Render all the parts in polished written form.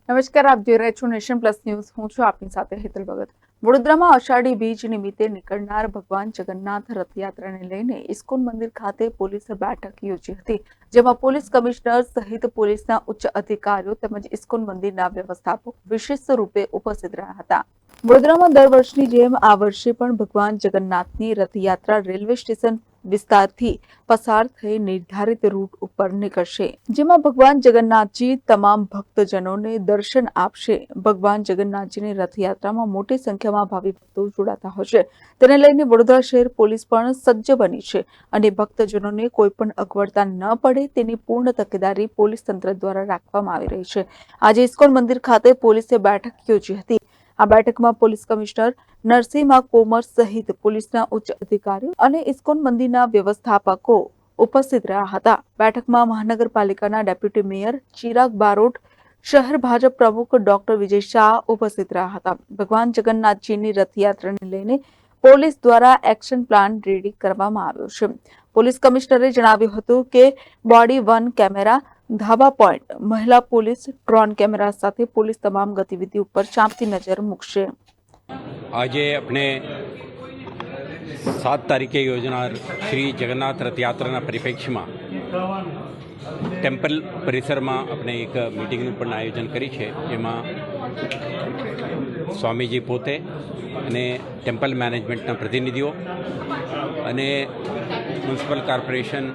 નમસ્કાર, આપ જોઈ રહ્યા છો નેશન પ્લસ ન્યૂઝ. હું છું આપની સાથે હેતલ ભગત. વડોદરામાં અષાઢી બીજ નિમિત્તે નીકળનાર ભગવાન જગન્નાથ રથયાત્રાને લઈને ઇસ્કોન મંદિર ખાતે પોલીસે બેઠક યોજી હતી, જેમાં પોલીસ કમિશનર સહિત પોલીસના ઉચ્ચ અધિકારીઓ તેમજ ઇસ્કોન મંદિરના વ્યવસ્થાપકો વિશેષ રૂપે ઉપસ્થિત રહ્યા હતા. વડોદરામાં દર વર્ષની જેમ આ વર્ષે પણ ભગવાન જગન્નાથની રથયાત્રા રેલવે સ્ટેશન વિસ્તારથી પસાર થઈ નિર્ધારિત રૂટ ઉપર નીકળશે, જેમાં ભગવાન જગન્નાથજી તમામ ભક્તજનોને દર્શન આપશે. ભગવાન જગન્નાથજીની રથયાત્રામાં મોટી સંખ્યામાં ભાવિ ભક્તો જોડાતા હશે, તેને લઈને વડોદરા શહેર પોલીસ પણ સજ્જ બની છે અને ભક્તજનોને કોઈ પણ અગવડતા ન પડે તેની પૂર્ણ તકેદારી પોલીસ તંત્ર દ્વારા રાખવામાં આવી રહી છે. આજે ઇસ્કોન મંદિર ખાતે પોલીસે બેઠક યોજી હતી. આ બેઠકમાં પોલીસ કમિશનર નરસિંહા કોમર સહિત પોલીસના ઉચ્ચ અધિકારીઓ અને ઇસ્કોન મંદિરના વ્યવસ્થાપકો ઉપસ્થિત રહ્યા હતા. બેઠકમાં મહાનગરપાલિકાના ડેપ્યુટી મેયર ચિરાગ બારોટ, શહેર ભાજપ પ્રમુખ ડોક્ટર વિજય શાહ ઉપસ્થિત રહ્યા હતા. ભગવાન જગન્નાથજીની રથયાત્રાને લઈને પોલીસ દ્વારા એક્શન પ્લાન રેડી કરવામાં આવ્યો છે. પોલીસ કમિશનરે જણાવ્યું હતું કે બોડી વન કેમેરા, ધાબા પોઈન્ટ, મહિલા પોલીસ, ડ્રોન કેમેરા સાથે પોલીસ તમામ ગતિવિધિ ઉપર ચાંપતી નજર મૂકશે. આજે આપણે 7 તારીખે યોજનાર શ્રી જગન્નાથ રથયાત્રાના પરિપ્રેક્ષ્યમાં ટેમ્પલ પરિસરમાં આપણે એક મિટિંગનું પણ આયોજન કરી છે, જેમાં સ્વામીજી પોતે અને ટેમ્પલ મેનેજમેન્ટના પ્રતિનિધિઓ અને મ્યુનિસિપલ કોર્પોરેશન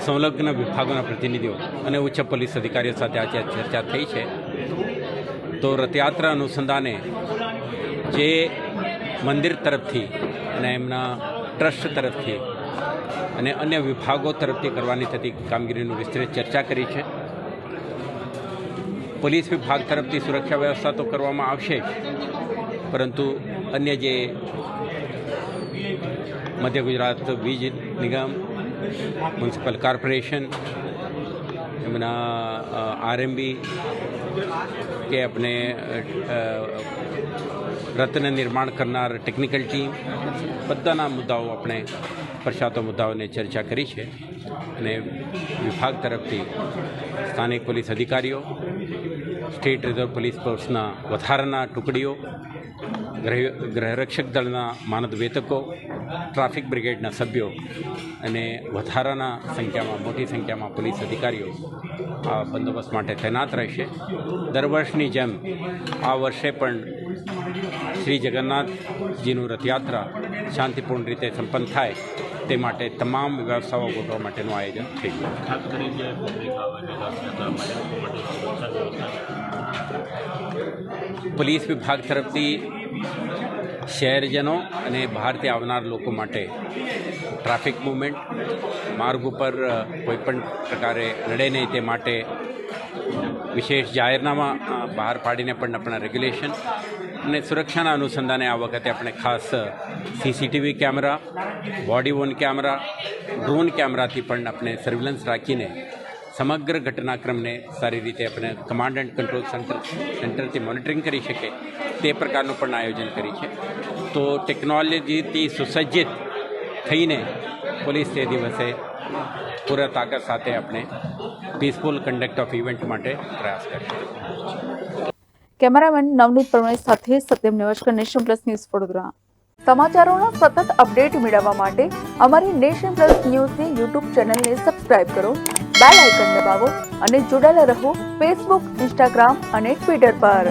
સંલગ્ન વિભાગોના પ્રતિનિધિઓ અને ઉચ્ચ પોલીસ અધિકારીઓ સાથે આજે ચર્ચા થઈ છે. તો રથયાત્રા અનુસંધાને જે મંદિર તરફથી અને એમના ટ્રસ્ટ તરફથી અને અન્ય વિભાગો તરફથી કરવાની થતી કામગીરીનું વિસ્તૃત ચર્ચા કરી છે. પોલીસ વિભાગ તરફથી સુરક્ષા વ્યવસ્થા તો કરવામાં આવશે જ, પરંતુ અન્ય જે મધ્ય ગુજરાત વીજ નિગમ, મ્યુનિસિપલ કોર્પોરેશન, એમના આરએમબી કે આપણે રથને નિર્માણ કરનાર ટેકનિકલ ટીમ, બધાના મુદ્દાઓ આપણે પ્રશ્નાતો મુદ્દાઓને ચર્ચા કરી છે. અને વિભાગ તરફથી સ્થાનિક પોલીસ અધિકારીઓ, સ્ટેટ રિઝર્વ પોલીસ ફોર્સના વધારાના ટુકડીઓ, ગૃહરક્ષક દળના માનદ વેતકો, ટ્રાફિક બ્રિગેડના સભ્યો અને વધારાના સંખ્યામાં મોટી સંખ્યામાં પોલીસ અધિકારીઓ આ બંદોબસ્ત માટે તૈનાત રહેશે. દર વર્ષની જેમ આ વર્ષે પણ શ્રી જગન્નાથજીનું રથયાત્રા શાંતિપૂર્ણ રીતે સંપન્ન થાય તે માટે તમામ વ્યવસ્થાઓ ગોઠવવા માટેનું આયોજન થઈ ગયું. પોલીસ વિભાગ તરફથી શહેરજનો અને બહારથી આવનાર લોકો માટે ટ્રાફિક મૂવમેન્ટ, માર્ગ ઉપર કોઈપણ પ્રકારે નડે નહીં તે માટે વિશેષ જાહેરનામા બહાર પાડીને પણ આપણા રેગ્યુલેશન અને સુરક્ષાના અનુસંધાને આ વખતે આપણે ખાસ CCTV camera, body Warne camera, drone કેમેરાથી પણ આપણે સર્વેલન્સ રાખીને સમગ્ર ઘટનાક્રમને સારી રીતે આપણે કમાન્ડ એન્ડ કંટ્રોલ સેન્ટરથી મોનિટરિંગ કરી શકે તે પ્રકારનું પણ આયોજન કરી છે. તો ટેકનોલોજીથી સુસજ્જિત થઈને પોલીસ તે દિવસે પૂરા તાકાત સાથે આપણે પીસફુલ કન્ડક્ટ ઓફ ઇવેન્ટ માટે પ્રયાસ કરીશું. કેમેરામેન નવનીત પરમાર સાથે Satyam Nevashkar, nation plus news, Vadodara. સમાચારોના સતત અપડેટ મેળવવા માટે અમારી નેશન પ્લસ ન્યૂઝની યુટ્યુબ ચેનલને સબસ્ક્રાઇબ કરો, બેલ આઇકન દબાવો અને જોડાયેલા રહો ફેસબુક, ઇન્સ્ટાગ્રામ અને ટ્વિટર પર.